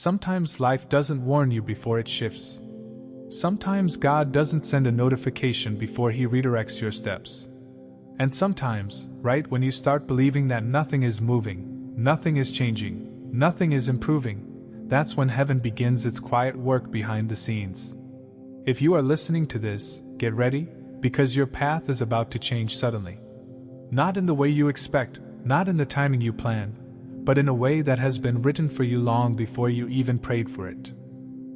Sometimes life doesn't warn you before it shifts. Sometimes God doesn't send a notification before He redirects your steps. And sometimes, right when you start believing that nothing is moving, nothing is changing, nothing is improving, that's when heaven begins its quiet work behind the scenes. If you are listening to this, get ready, because your path is about to change suddenly. Not in the way you expect, not in the timing you plan, but in a way that has been written for you long before you even prayed for it.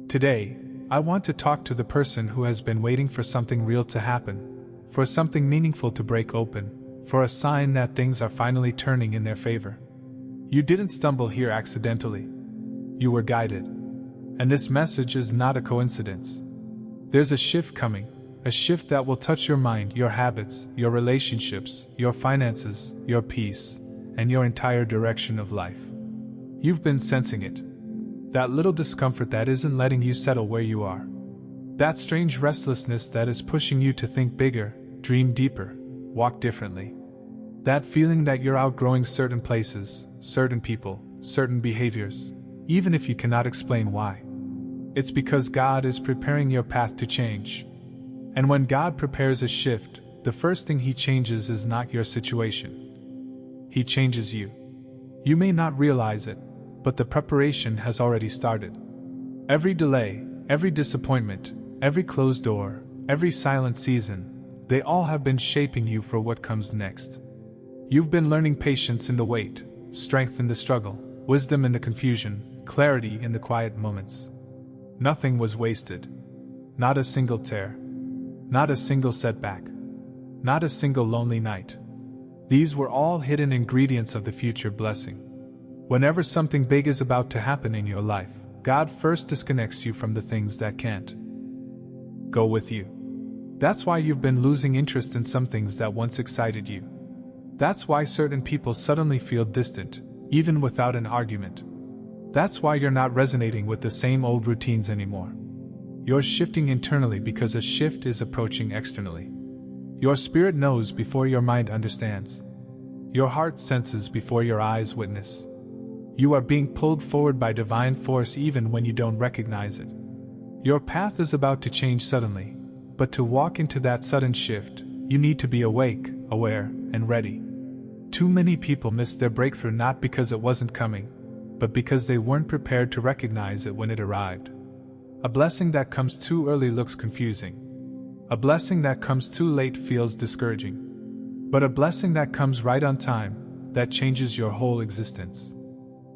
Today, I want to talk to the person who has been waiting for something real to happen, for something meaningful to break open, for a sign that things are finally turning in their favor. You didn't stumble here accidentally. You were guided. And this message is not a coincidence. There's a shift coming, a shift that will touch your mind, your habits, your relationships, your finances, your peace, and your entire direction of life. You've been sensing it. That little discomfort that isn't letting you settle where you are. That strange restlessness that is pushing you to think bigger, dream deeper, walk differently. That feeling that you're outgrowing certain places, certain people, certain behaviors, even if you cannot explain why. It's because God is preparing your path to change. And when God prepares a shift, the first thing He changes is not your situation. He changes you. You may not realize it, but the preparation has already started. Every delay, every disappointment, every closed door, every silent season, they all have been shaping you for what comes next. You've been learning patience in the wait, strength in the struggle, wisdom in the confusion, clarity in the quiet moments. Nothing was wasted. Not a single tear. Not a single setback. Not a single lonely night. These were all hidden ingredients of the future blessing. Whenever something big is about to happen in your life, God first disconnects you from the things that can't go with you. That's why you've been losing interest in some things that once excited you. That's why certain people suddenly feel distant, even without an argument. That's why you're not resonating with the same old routines anymore. You're shifting internally because a shift is approaching externally. Your spirit knows before your mind understands. Your heart senses before your eyes witness. You are being pulled forward by divine force even when you don't recognize it. Your path is about to change suddenly, but to walk into that sudden shift, you need to be awake, aware, and ready. Too many people miss their breakthrough not because it wasn't coming, but because they weren't prepared to recognize it when it arrived. A blessing that comes too early looks confusing. A blessing that comes too late feels discouraging. But a blessing that comes right on time, that changes your whole existence.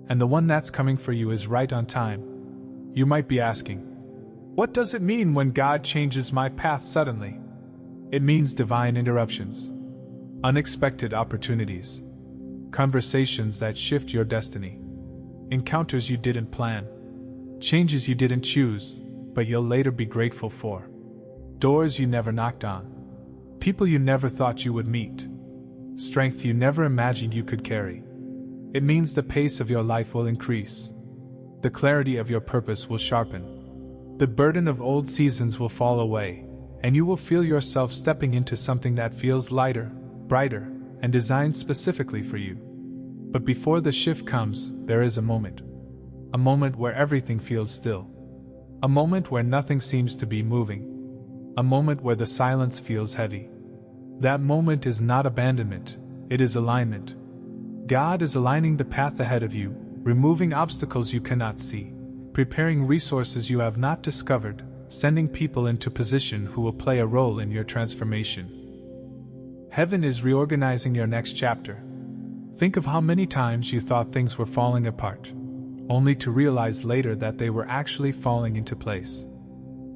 And the one that's coming for you is right on time. You might be asking, what does it mean when God changes my path suddenly? It means divine interruptions, unexpected opportunities, conversations that shift your destiny, encounters you didn't plan, changes you didn't choose, but you'll later be grateful for. Doors you never knocked on. People you never thought you would meet. Strength you never imagined you could carry. It means the pace of your life will increase. The clarity of your purpose will sharpen. The burden of old seasons will fall away, and you will feel yourself stepping into something that feels lighter, brighter, and designed specifically for you. But before the shift comes, there is a moment. A moment where everything feels still. A moment where nothing seems to be moving. A moment where the silence feels heavy. That moment is not abandonment, it is alignment. God is aligning the path ahead of you, removing obstacles you cannot see, preparing resources you have not discovered, sending people into position who will play a role in your transformation. Heaven is reorganizing your next chapter. Think of how many times you thought things were falling apart, only to realize later that they were actually falling into place.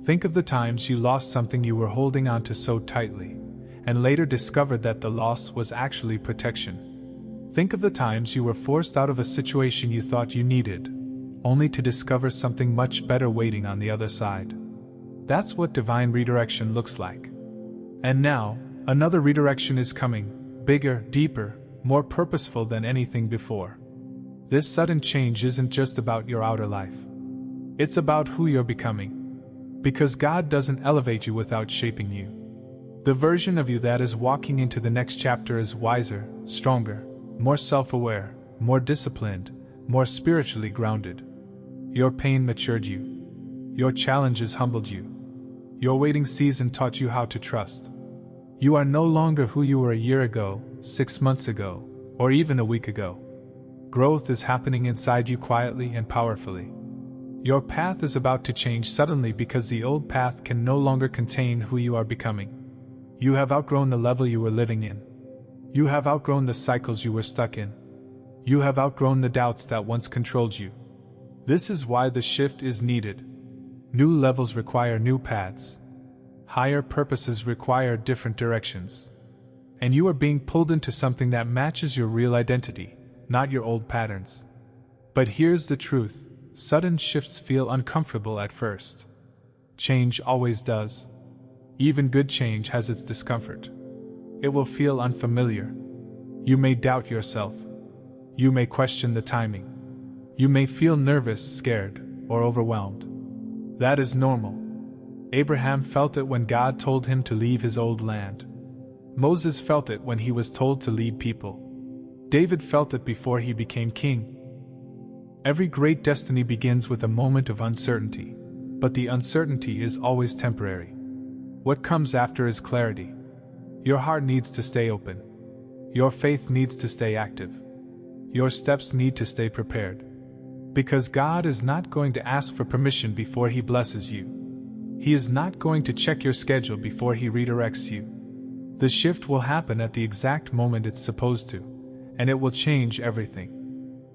Think of the times you lost something you were holding on to so tightly, and later discovered that the loss was actually protection. Think of the times you were forced out of a situation you thought you needed, only to discover something much better waiting on the other side. That's what divine redirection looks like. And now, another redirection is coming, bigger, deeper, more purposeful than anything before. This sudden change isn't just about your outer life. It's about who you're becoming. Because God doesn't elevate you without shaping you. The version of you that is walking into the next chapter is wiser, stronger, more self-aware, more disciplined, more spiritually grounded. Your pain matured you. Your challenges humbled you. Your waiting season taught you how to trust. You are no longer who you were a year ago, 6 months ago, or even a week ago. Growth is happening inside you quietly and powerfully. Your path is about to change suddenly because the old path can no longer contain who you are becoming. You have outgrown the level you were living in. You have outgrown the cycles you were stuck in. You have outgrown the doubts that once controlled you. This is why the shift is needed. New levels require new paths. Higher purposes require different directions. And you are being pulled into something that matches your real identity, not your old patterns. But here's the truth: sudden shifts feel uncomfortable at first. Change always does. Even good change has its discomfort. It will feel unfamiliar. You may doubt yourself. You may question the timing. You may feel nervous, scared, or overwhelmed. That is normal. Abraham felt it when God told him to leave his old land. Moses felt it when he was told to lead people. David felt it before he became king. Every great destiny begins with a moment of uncertainty, but the uncertainty is always temporary. What comes after is clarity. Your heart needs to stay open. Your faith needs to stay active. Your steps need to stay prepared. Because God is not going to ask for permission before He blesses you. He is not going to check your schedule before He redirects you. The shift will happen at the exact moment it's supposed to, and it will change everything.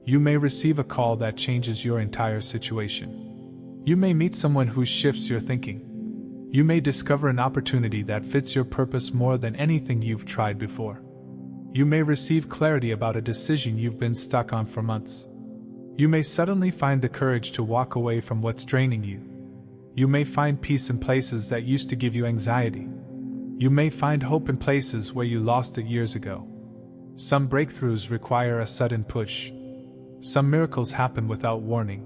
You may receive a call that changes your entire situation. You may meet someone who shifts your thinking. You may discover an opportunity that fits your purpose more than anything you've tried before. You may receive clarity about a decision you've been stuck on for months. You may suddenly find the courage to walk away from what's draining you. You may find peace in places that used to give you anxiety. You may find hope in places where you lost it years ago. Some breakthroughs require a sudden push. Some miracles happen without warning.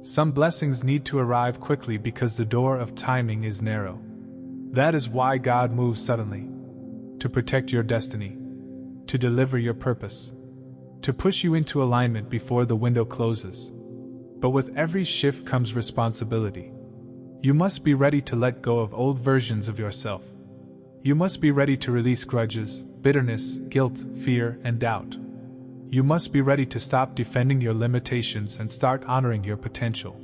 Some blessings need to arrive quickly because the door of timing is narrow. That is why God moves suddenly. To protect your destiny. To deliver your purpose. To push you into alignment before the window closes. But with every shift comes responsibility. You must be ready to let go of old versions of yourself. You must be ready to release grudges, bitterness, guilt, fear, and doubt. You must be ready to stop defending your limitations and start honoring your potential.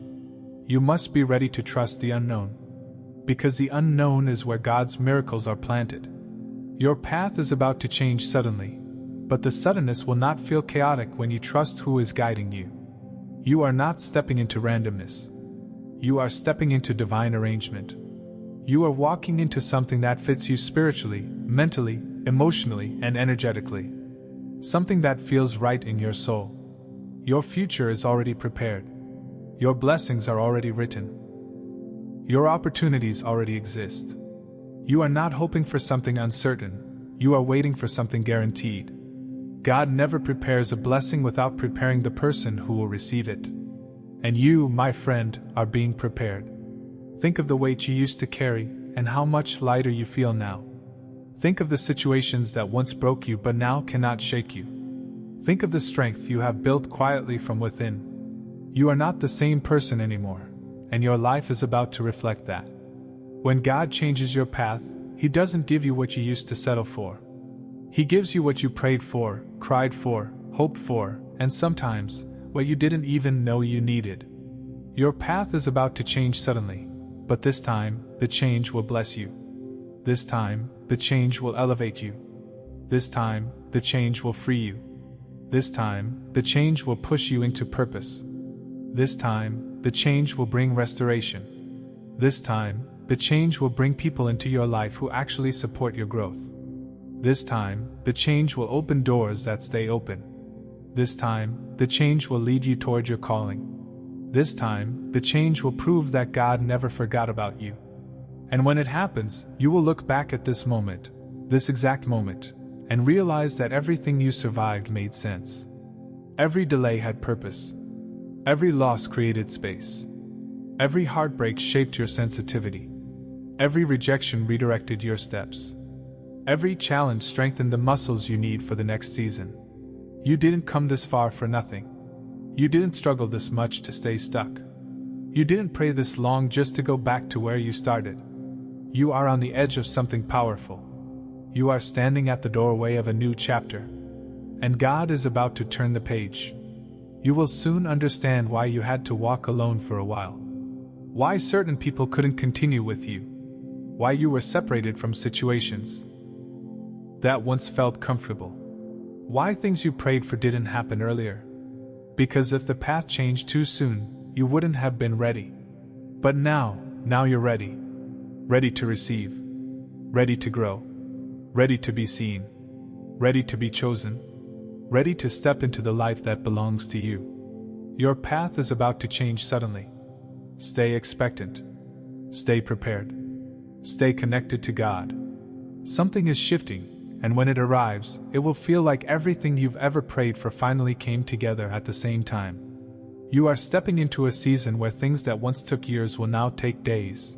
You must be ready to trust the unknown. Because the unknown is where God's miracles are planted. Your path is about to change suddenly, but the suddenness will not feel chaotic when you trust who is guiding you. You are not stepping into randomness. You are stepping into divine arrangement. You are walking into something that fits you spiritually, mentally, emotionally, and energetically. Something that feels right in your soul. Your future is already prepared. Your blessings are already written. Your opportunities already exist. You are not hoping for something uncertain. You are waiting for something guaranteed. God never prepares a blessing without preparing the person who will receive it. And you, my friend, are being prepared. Think of the weight you used to carry and how much lighter you feel now. Think of the situations that once broke you but now cannot shake you. Think of the strength you have built quietly from within. You are not the same person anymore, and your life is about to reflect that. When God changes your path, He doesn't give you what you used to settle for. He gives you what you prayed for, cried for, hoped for, and sometimes, what you didn't even know you needed. Your path is about to change suddenly, but this time, the change will bless you. This time, the change will elevate you. This time, the change will free you. This time, the change will push you into purpose. This time, the change will bring restoration. This time, the change will bring people into your life who actually support your growth. This time, the change will open doors that stay open. This time, the change will lead you toward your calling. This time, the change will prove that God never forgot about you. And when it happens, you will look back at this moment, this exact moment, and realize that everything you survived made sense. Every delay had purpose. Every loss created space. Every heartbreak shaped your sensitivity. Every rejection redirected your steps. Every challenge strengthened the muscles you need for the next season. You didn't come this far for nothing. You didn't struggle this much to stay stuck. You didn't pray this long just to go back to where you started. You are on the edge of something powerful. You are standing at the doorway of a new chapter. And God is about to turn the page. You will soon understand why you had to walk alone for a while. Why certain people couldn't continue with you. Why you were separated from situations that once felt comfortable. Why things you prayed for didn't happen earlier. Because if the path changed too soon, you wouldn't have been ready. But now you're ready. Ready to receive. Ready to grow. Ready to be seen. Ready to be chosen. Ready to step into the life that belongs to you. Your path is about to change suddenly. Stay expectant. Stay prepared. Stay connected to God. Something is shifting, and when it arrives, it will feel like everything you've ever prayed for finally came together at the same time. You are stepping into a season where things that once took years will now take days.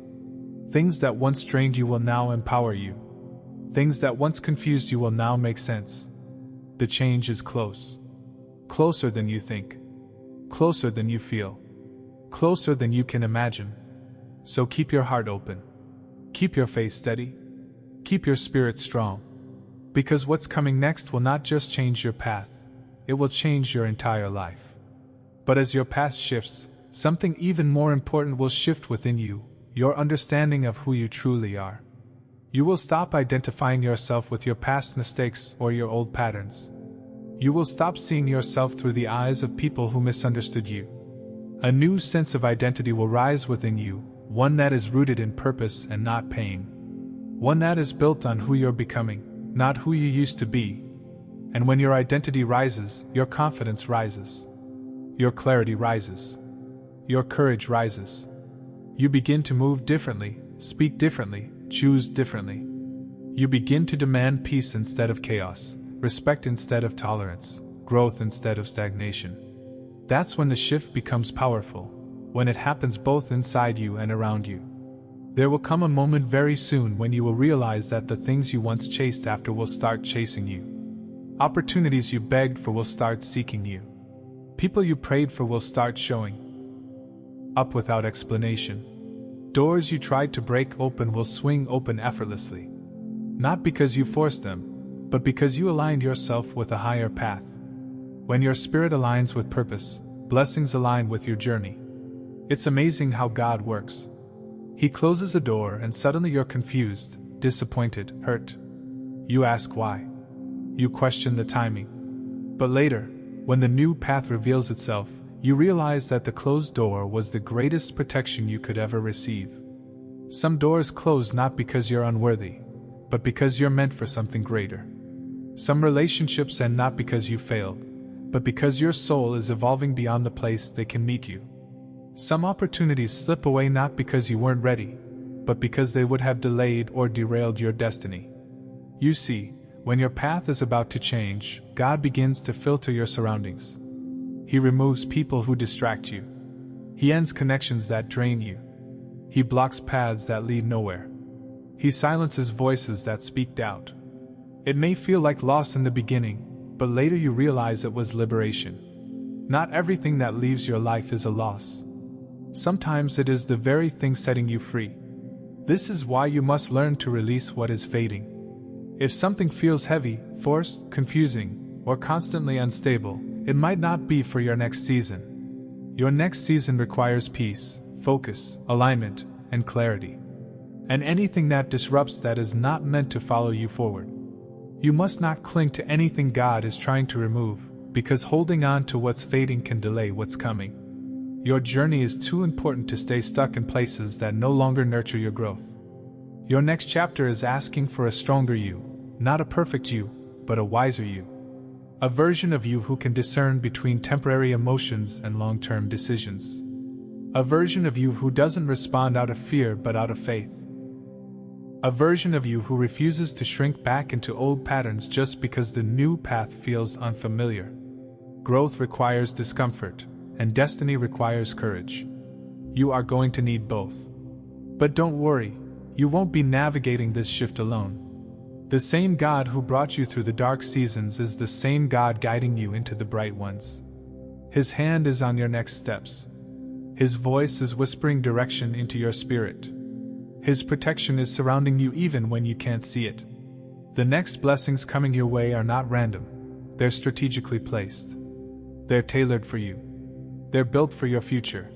Things that once drained you will now empower you. Things that once confused you will now make sense. The change is close. Closer than you think. Closer than you feel. Closer than you can imagine. So keep your heart open. Keep your faith steady. Keep your spirit strong. Because what's coming next will not just change your path, it will change your entire life. But as your path shifts, something even more important will shift within you, your understanding of who you truly are. You will stop identifying yourself with your past mistakes or your old patterns. You will stop seeing yourself through the eyes of people who misunderstood you. A new sense of identity will rise within you, one that is rooted in purpose and not pain. One that is built on who you're becoming, not who you used to be. And when your identity rises, your confidence rises. Your clarity rises. Your courage rises. You begin to move differently, speak differently, choose differently. You begin to demand peace instead of chaos, respect instead of tolerance, growth instead of stagnation. That's when the shift becomes powerful, when it happens both inside you and around you. There will come a moment very soon when you will realize that the things you once chased after will start chasing you. Opportunities you begged for will start seeking you. People you prayed for will start showing up without explanation. Doors you tried to break open will swing open effortlessly. Not because you forced them, but because you aligned yourself with a higher path. When your spirit aligns with purpose, blessings align with your journey. It's amazing how God works. He closes a door and suddenly you're confused, disappointed, hurt. You ask why. You question the timing. But later, when the new path reveals itself, you realize that the closed door was the greatest protection you could ever receive. Some doors close not because you're unworthy, but because you're meant for something greater. Some relationships end not because you failed, but because your soul is evolving beyond the place they can meet you. Some opportunities slip away not because you weren't ready, but because they would have delayed or derailed your destiny. You see, when your path is about to change, God begins to filter your surroundings. He removes people who distract you. He ends connections that drain you. He blocks paths that lead nowhere. He silences voices that speak doubt. It may feel like loss in the beginning, but later you realize it was liberation. Not everything that leaves your life is a loss. Sometimes it is the very thing setting you free. This is why you must learn to release what is fading. If something feels heavy, forced, confusing, or constantly unstable, it might not be for your next season. Your next season requires peace, focus, alignment, and clarity. And anything that disrupts that is not meant to follow you forward. You must not cling to anything God is trying to remove, because holding on to what's fading can delay what's coming. Your journey is too important to stay stuck in places that no longer nurture your growth. Your next chapter is asking for a stronger you, not a perfect you, but a wiser you. A version of you who can discern between temporary emotions and long-term decisions. A version of you who doesn't respond out of fear but out of faith. A version of you who refuses to shrink back into old patterns just because the new path feels unfamiliar. Growth requires discomfort, and destiny requires courage. You are going to need both. But don't worry, you won't be navigating this shift alone. The same God who brought you through the dark seasons is the same God guiding you into the bright ones. His hand is on your next steps. His voice is whispering direction into your spirit. His protection is surrounding you even when you can't see it. The next blessings coming your way are not random. They're strategically placed. They're tailored for you. They're built for your future.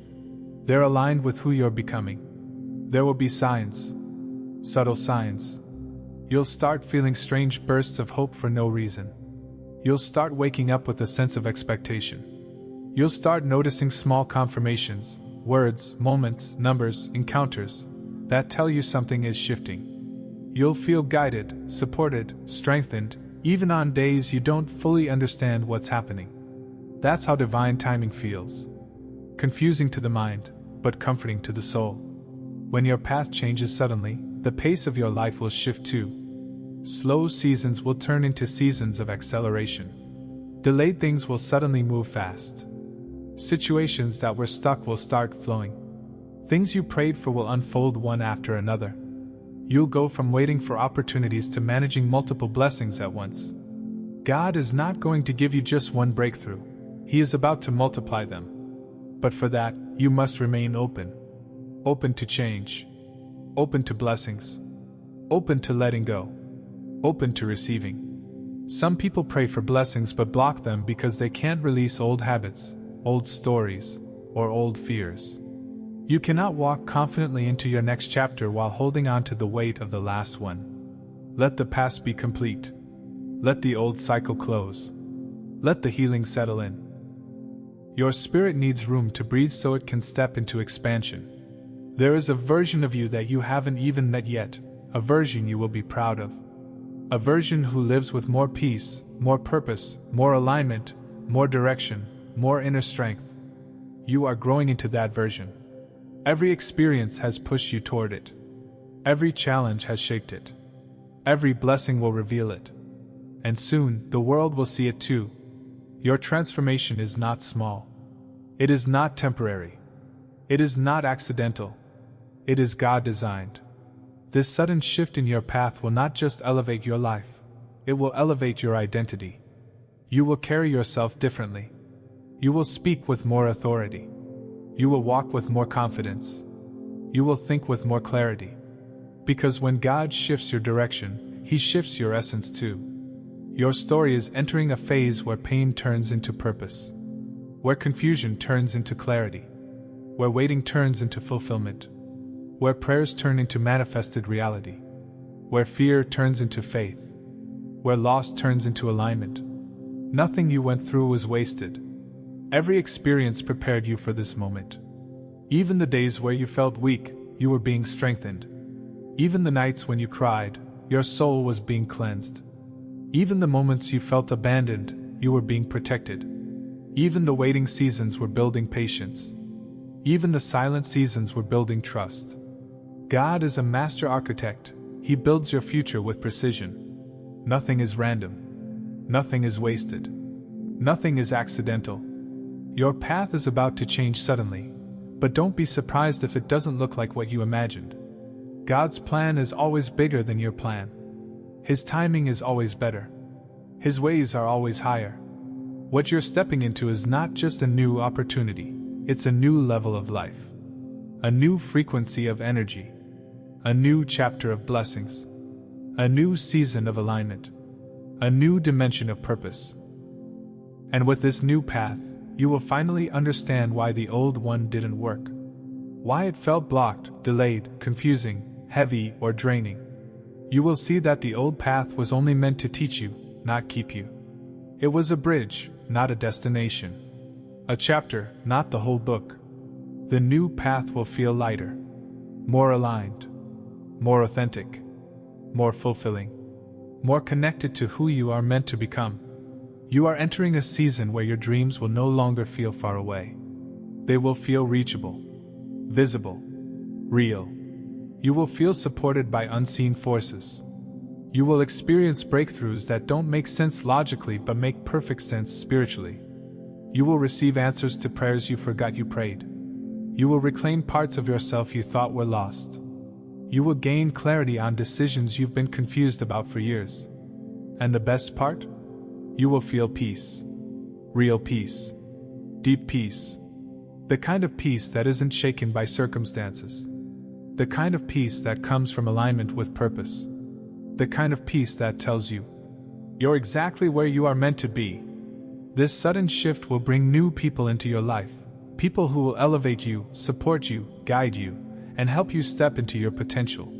They're aligned with who you're becoming. There will be signs. Subtle signs. You'll start feeling strange bursts of hope for no reason. You'll start waking up with a sense of expectation. You'll start noticing small confirmations, words, moments, numbers, encounters, that tell you something is shifting. You'll feel guided, supported, strengthened, even on days you don't fully understand what's happening. That's how divine timing feels. Confusing to the mind, but comforting to the soul. When your path changes suddenly, the pace of your life will shift too. Slow seasons will turn into seasons of acceleration. Delayed things will suddenly move fast. Situations that were stuck will start flowing. Things you prayed for will unfold one after another. You'll go from waiting for opportunities to managing multiple blessings at once. God is not going to give you just one breakthrough. He is about to multiply them. But for that, you must remain open. Open to change. Open to blessings. Open to letting go. Open to receiving. Some people pray for blessings but block them because they can't release old habits, old stories, or old fears. You cannot walk confidently into your next chapter while holding on to the weight of the last one. Let the past be complete. Let the old cycle close. Let the healing settle in. Your spirit needs room to breathe so it can step into expansion. There is a version of you that you haven't even met yet, a version you will be proud of. A version who lives with more peace, more purpose, more alignment, more direction, more inner strength. You are growing into that version. Every experience has pushed you toward it. Every challenge has shaped it. Every blessing will reveal it. And soon, the world will see it too. Your transformation is not small. It is not temporary. It is not accidental. It is God-designed. This sudden shift in your path will not just elevate your life, it will elevate your identity. You will carry yourself differently. You will speak with more authority. You will walk with more confidence. You will think with more clarity. Because when God shifts your direction, He shifts your essence too. Your story is entering a phase where pain turns into purpose, where confusion turns into clarity, where waiting turns into fulfillment, where prayers turn into manifested reality, where fear turns into faith, where loss turns into alignment. Nothing you went through was wasted. Every experience prepared you for this moment. Even the days where you felt weak, you were being strengthened. Even the nights when you cried, your soul was being cleansed. Even the moments you felt abandoned, you were being protected. Even the waiting seasons were building patience. Even the silent seasons were building trust. God is a master architect. He builds your future with precision. Nothing is random. Nothing is wasted. Nothing is accidental. Your path is about to change suddenly, but don't be surprised if it doesn't look like what you imagined. God's plan is always bigger than your plan. His timing is always better. His ways are always higher. What you're stepping into is not just a new opportunity, it's a new level of life. A new frequency of energy. A new chapter of blessings. A new season of alignment. A new dimension of purpose. And with this new path, you will finally understand why the old one didn't work. Why it felt blocked, delayed, confusing, heavy, or draining. You will see that the old path was only meant to teach you, not keep you. It was a bridge, not a destination. A chapter, not the whole book. The new path will feel lighter, more aligned, more authentic, more fulfilling, more connected to who you are meant to become. You are entering a season where your dreams will no longer feel far away. They will feel reachable, visible, real. You will feel supported by unseen forces. You will experience breakthroughs that don't make sense logically but make perfect sense spiritually. You will receive answers to prayers you forgot you prayed. You will reclaim parts of yourself you thought were lost. You will gain clarity on decisions you've been confused about for years. And the best part? You will feel peace. Real peace. Deep peace. The kind of peace that isn't shaken by circumstances. The kind of peace that comes from alignment with purpose. The kind of peace that tells you, you're exactly where you are meant to be. This sudden shift will bring new people into your life, people who will elevate you, support you, guide you, and help you step into your potential.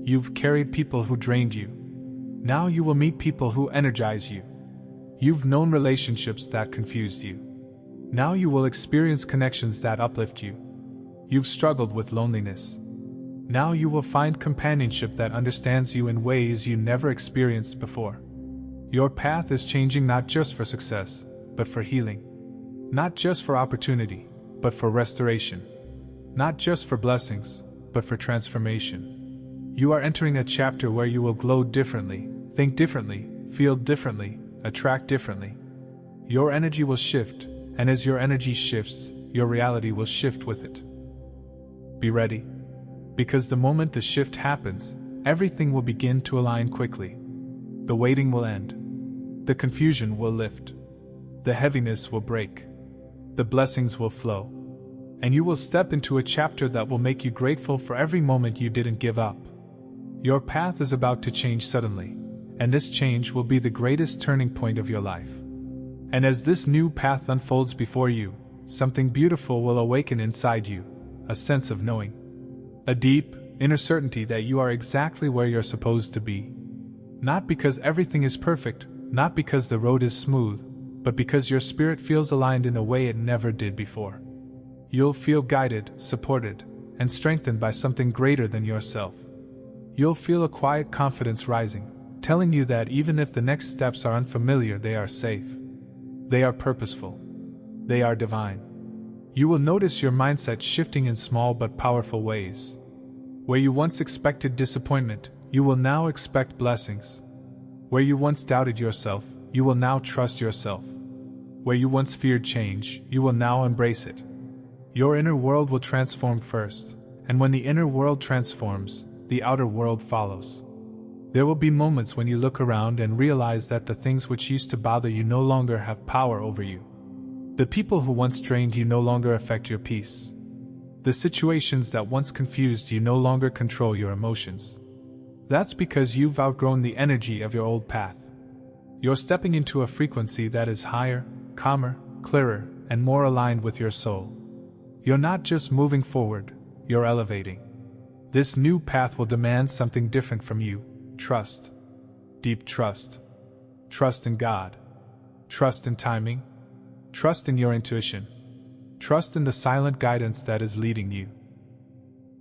You've carried people who drained you. Now you will meet people who energize you. You've known relationships that confused you. Now you will experience connections that uplift you. You've struggled with loneliness. Now you will find companionship that understands you in ways you never experienced before. Your path is changing not just for success, but for healing. Not just for opportunity, but for restoration. Not just for blessings, but for transformation. You are entering a chapter where you will glow differently, think differently, feel differently, attract differently. Your energy will shift, and as your energy shifts, your reality will shift with it. Be ready. Because the moment the shift happens, everything will begin to align quickly. The waiting will end. The confusion will lift. The heaviness will break. The blessings will flow. And you will step into a chapter that will make you grateful for every moment you didn't give up. Your path is about to change suddenly, and this change will be the greatest turning point of your life. And as this new path unfolds before you, something beautiful will awaken inside you, a sense of knowing. A deep, inner certainty that you are exactly where you're supposed to be. Not because everything is perfect, not because the road is smooth, but because your spirit feels aligned in a way it never did before. You'll feel guided, supported, and strengthened by something greater than yourself. You'll feel a quiet confidence rising, telling you that even if the next steps are unfamiliar, they are safe. They are purposeful. They are divine. You will notice your mindset shifting in small but powerful ways. Where you once expected disappointment, you will now expect blessings. Where you once doubted yourself, you will now trust yourself. Where you once feared change, you will now embrace it. Your inner world will transform first, and when the inner world transforms, the outer world follows. There will be moments when you look around and realize that the things which used to bother you no longer have power over you. The people who once drained you no longer affect your peace. The situations that once confused you no longer control your emotions. That's because you've outgrown the energy of your old path. You're stepping into a frequency that is higher, calmer, clearer, and more aligned with your soul. You're not just moving forward, you're elevating. This new path will demand something different from you: trust. Deep trust. Trust in God. Trust in timing. Trust in your intuition. Trust in the silent guidance that is leading you.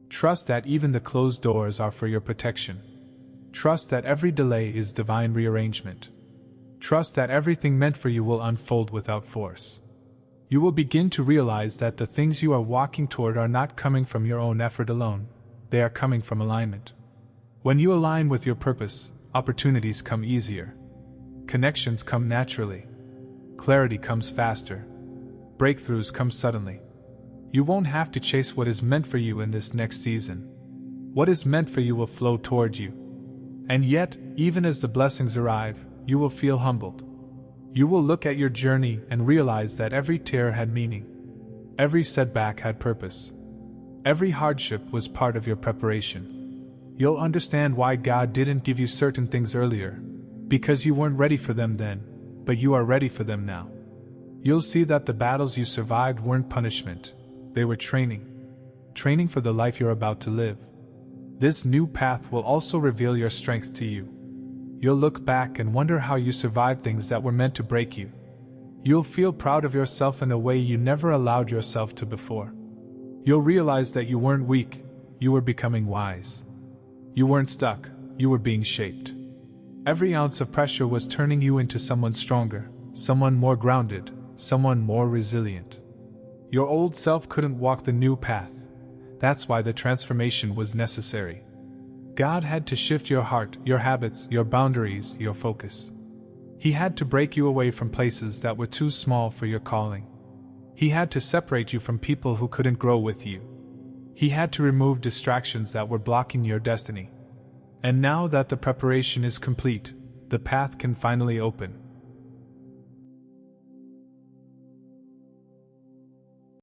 Trust that even the closed doors are for your protection. Trust that every delay is divine rearrangement. Trust that everything meant for you will unfold without force. You will begin to realize that the things you are walking toward are not coming from your own effort alone, they are coming from alignment. When you align with your purpose, opportunities come easier. Connections come naturally. Clarity comes faster. Breakthroughs come suddenly. You won't have to chase what is meant for you in this next season. What is meant for you will flow toward you. And yet, even as the blessings arrive, you will feel humbled. You will look at your journey and realize that every tear had meaning. Every setback had purpose. Every hardship was part of your preparation. You'll understand why God didn't give you certain things earlier, because you weren't ready for them then, but you are ready for them now. You'll see that the battles you survived weren't punishment, they were training. Training for the life you're about to live. This new path will also reveal your strength to you. You'll look back and wonder how you survived things that were meant to break you. You'll feel proud of yourself in a way you never allowed yourself to before. You'll realize that you weren't weak, you were becoming wise. You weren't stuck, you were being shaped. Every ounce of pressure was turning you into someone stronger, someone more grounded, someone more resilient. Your old self couldn't walk the new path. That's why the transformation was necessary. God had to shift your heart, your habits, your boundaries, your focus. He had to break you away from places that were too small for your calling. He had to separate you from people who couldn't grow with you. He had to remove distractions that were blocking your destiny. And now that the preparation is complete, the path can finally open.